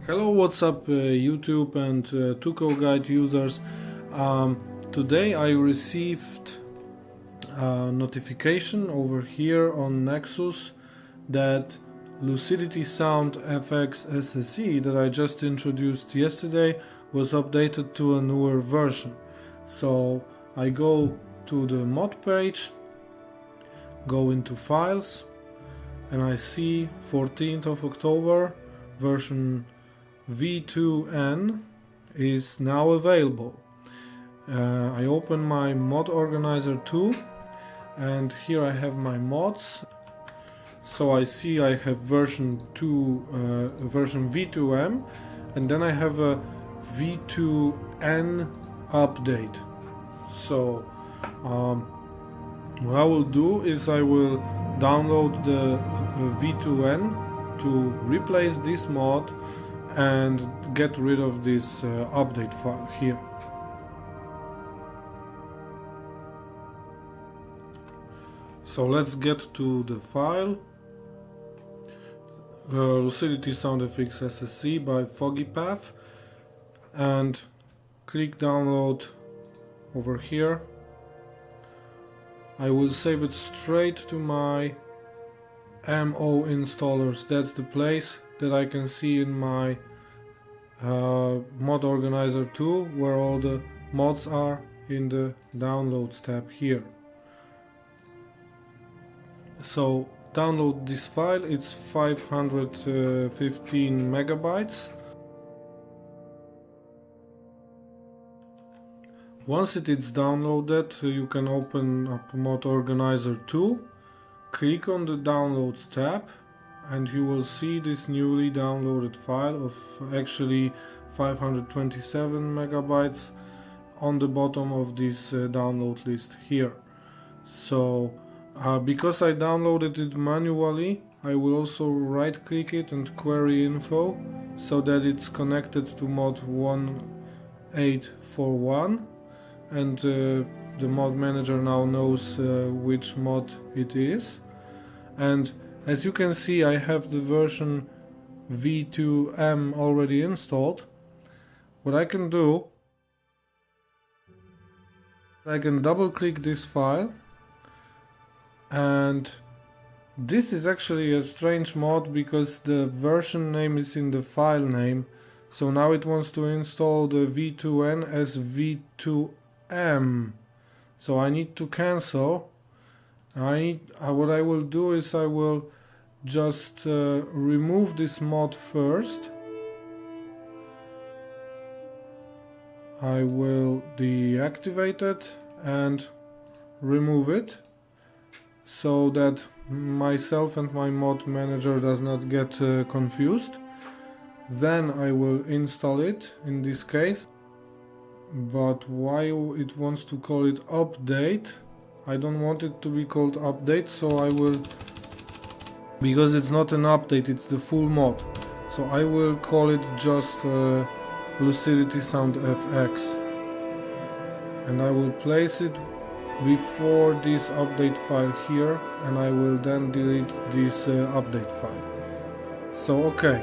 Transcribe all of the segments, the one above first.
Hello, what's up YouTube and TUCOGUIDE users. Today I received a notification over here on Nexus that Lucidity Sound FX SSE that I just introduced yesterday was updated to a newer version. So I go to the mod page, go into files, and I see 14th of October version V2N is now available. I open my mod organizer too, and here I have my mods. So I see I have version V2M, and then I have a V2N update. So what I will do is I will download the V2N to replace this mod and get rid of this update file here. So let's get to the file. Lucidity Sound FX SSE by Foggy Path, and click download over here. I will save it straight to my MO installers. That's the place that I can see in my mod organizer too, where all the mods are in the downloads tab here. So download this file, it's 515 megabytes. Once it is downloaded, you can open up mod organizer 2, click on the downloads tab, and you will see this newly downloaded file of actually 527 megabytes on the bottom of this download list here. So because I downloaded it manually, I will also right click it and query info so that it's connected to mod 1841, and the mod manager now knows which mod it is. And as you can see, I have the version V2M already installed. What I can do, I can double click this file, and this is actually a strange mod because the version name is in the file name. So now it wants to install the V2N as V2M. So I need to cancel. What I will do is I will just remove this mod first. I will deactivate it and remove it so that myself and my mod manager does not get confused. Then I will install it in this case. But why it wants to call it update? I don't want it to be called update, so I will, because it's not an update, it's the full mod. So I will call it just Lucidity Sound FX, and I will place it before this update file here, and I will then delete this update file. So okay,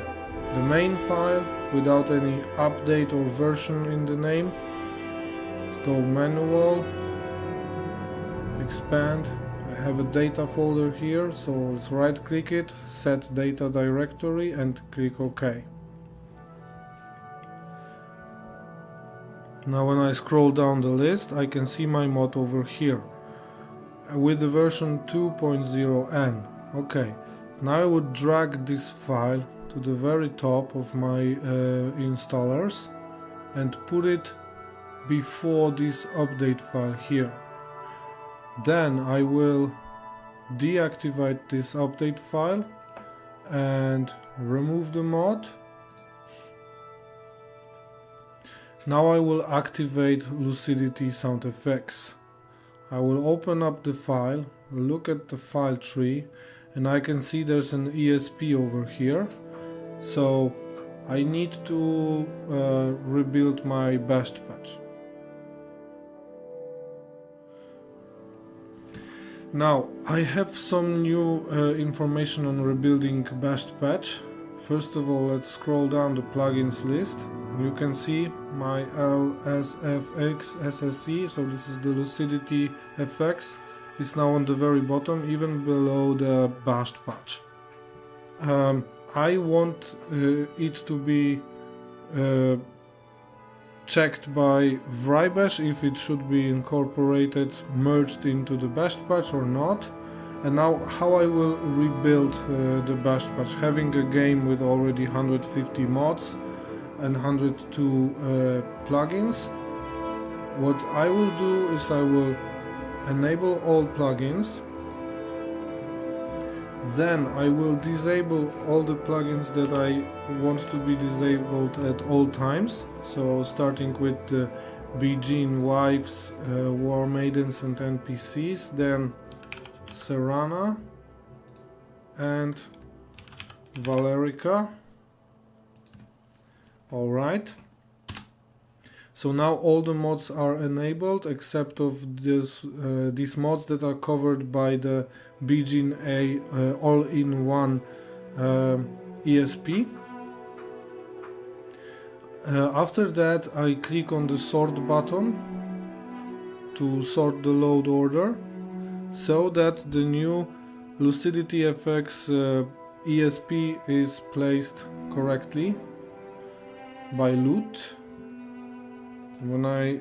the main file without any update or version in the name. Let's go manual, expand. I have a data folder here, so let's right click it, set data directory, and click OK. Now when I scroll down the list, I can see my mod over here with the version 2.0N. Okay, now I would drag this file to the very top of my installers and put it before this update file here. Then I will deactivate this update file and remove the mod. Now I will activate Lucidity Sound FX. I will open up the file, look at the file tree, and I can see there's an ESP over here. So I need to rebuild my Bash patch. Now I have some new information on rebuilding Bash patch. First of all, let's scroll down the plugins list. You can see my LSFX SSE, so this is the Lucidity FX, is now on the very bottom, even below the bashed patch. I want it to be checked by Wrye Bash if it should be incorporated, merged into the bashed patch or not. And now how I will rebuild the bashed patch, having a game with already 150 mods and 102 plugins. What I will do is I will enable all plugins, then I will disable all the plugins that I want to be disabled at all times, so starting with the Beijing Wives, War Maidens and NPCs, then Serana and Valerica. Alright, so now all the mods are enabled except of these mods that are covered by the Beijing A all-in-one ESP. After that I click on the sort button to sort the load order, so that the new Lucidity FX ESP is placed correctly by loot. When I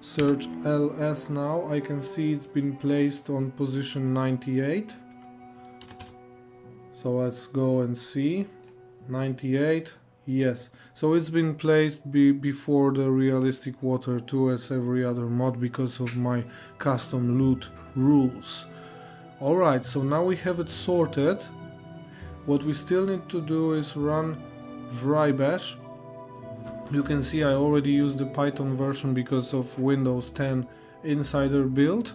search LS now, I can see it's been placed on position 98. So let's go and see. 98, yes. So it's been placed before the Realistic Water 2 as every other mod because of my custom loot rules. Alright, so now we have it sorted. What we still need to do is run Wrye Bash. You can see I already used the Python version because of Windows 10 Insider build,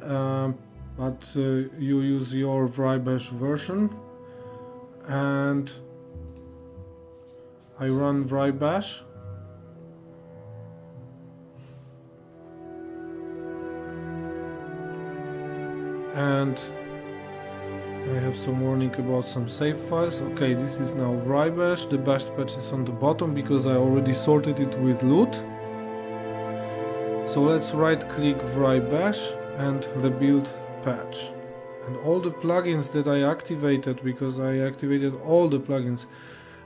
but you use your Wrye Bash version, and I run Wrye Bash. And I have some warning about some save files. Okay, this is now Wrye Bash. The bashed patch is on the bottom because I already sorted it with loot. So let's right click Wrye Bash and rebuild patch. And all the plugins that I activated, because I activated all the plugins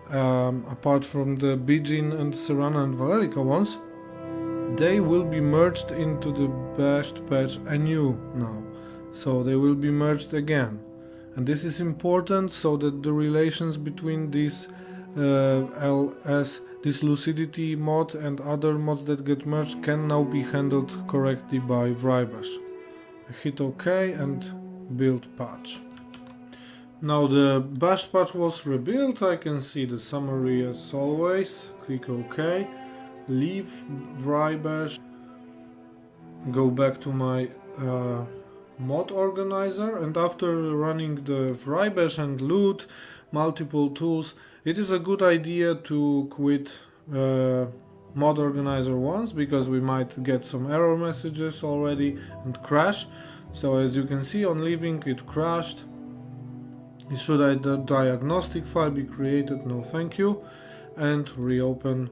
apart from the Beijing and Serana and Valerica ones, they will be merged into the bashed patch anew now. So they will be merged again. And this is important so that the relations between this this Lucidity mod and other mods that get merged can now be handled correctly by Wrye Bash. I hit OK and build patch. Now the bashed patch was rebuilt. I can see the summary as always. Click OK, leave Wrye Bash, go back to my mod organizer, and after running the Wrye Bash and loot multiple tools, it is a good idea to quit mod organizer once, because we might get some error messages already and crash. So as you can see, on leaving it crashed. Should a diagnostic file be created? No thank you. And reopen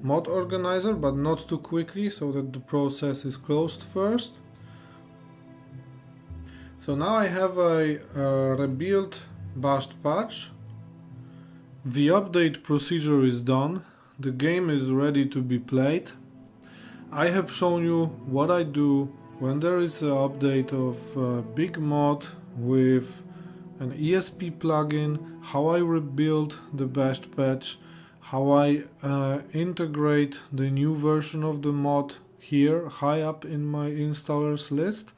mod organizer, but not too quickly, so that the process is closed first. So now I have a rebuilt bashed patch. The update procedure is done. The game is ready to be played. I have shown you what I do when there is an update of a big mod with an ESP plugin, how I rebuild the bashed patch, how I integrate the new version of the mod here high up in my installers list.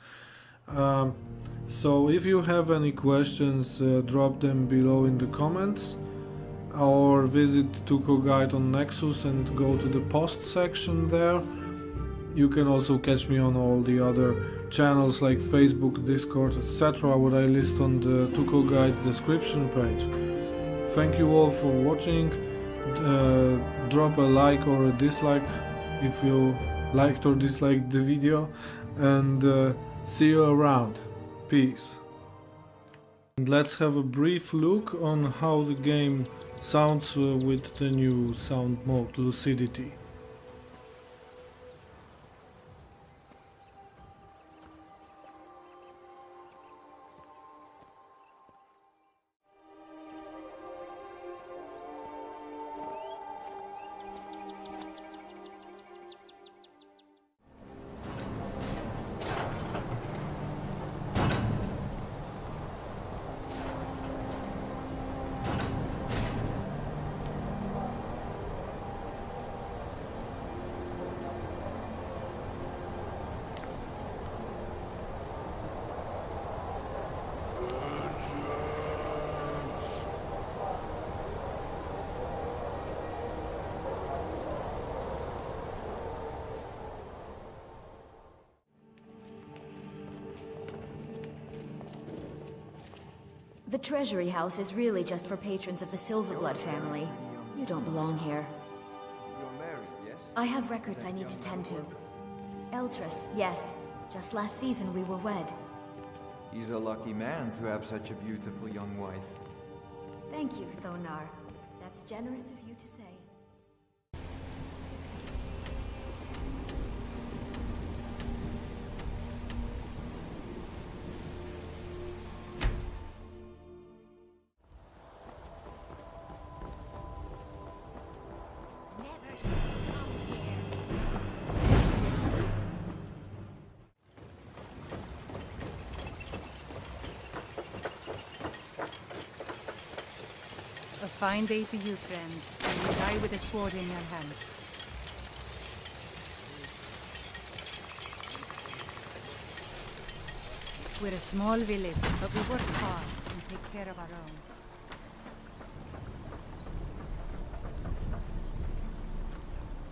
So if you have any questions, drop them below in the comments, or visit TUCOGUIDE on Nexus and go to the post section there. You can also catch me on all the other channels like Facebook, Discord, etc. what I list on the TUCOGUIDE description page. Thank you all for watching. Drop a like or a dislike if you liked or disliked the video, and see you around. Peace. And let's have a brief look on how the game sounds with the new sound mode, Lucidity. The Treasury House is really just for patrons of the Silverblood family. You don't belong here. You're married, yes? I have records I need to tend to. Eltrus, yes. Just last season we were wed. He's a lucky man to have such a beautiful young wife. Thank you, Thonar. That's generous of you to say. A fine day to you, friend. And you die with a sword in your hands. We're a small village, but we work hard and take care of our own.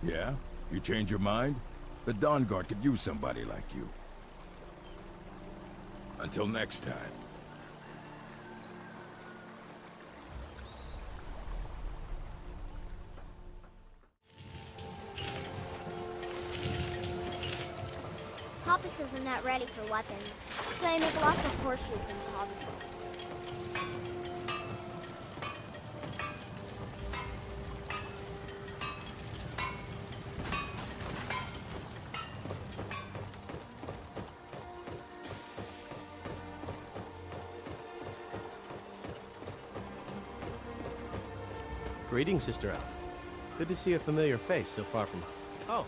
Yeah? You change your mind? The Dawnguard could use somebody like you. Until next time. Papa says I'm not ready for weapons, so I make lots of horseshoes and carbines. Greetings, Sister Elf. Good to see a familiar face so far from... Oh.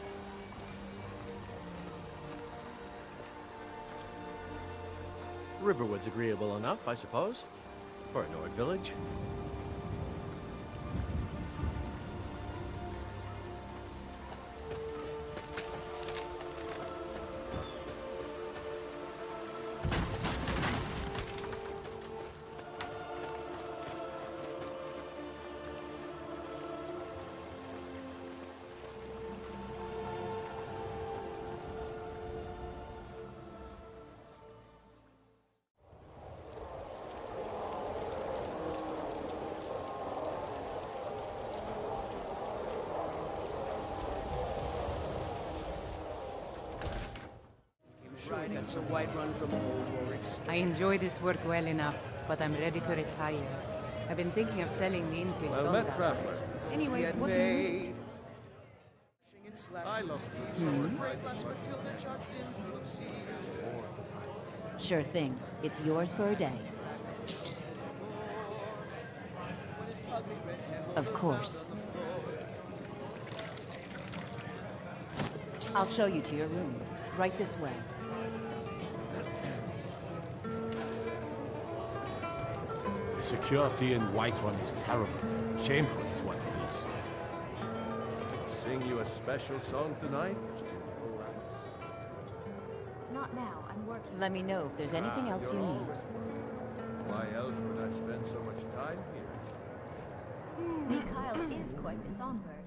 Riverwood's agreeable enough, I suppose, for a Nord village. That's a white run from old Warwick's. I enjoy this work well enough, but I'm ready to retire. I've been thinking of selling the inn to Well met, traveler. Anyway, what do you... I love Sure thing. It's yours for a day. Of course. I'll show you to your room. Right this way. The security in Whiterun is terrible. Shameful is what it is. Sing you a special song tonight? Not now. I'm working. Let me know if there's anything else you You're need. always- Why else would I spend so much time here? Mikhail is quite the songbird.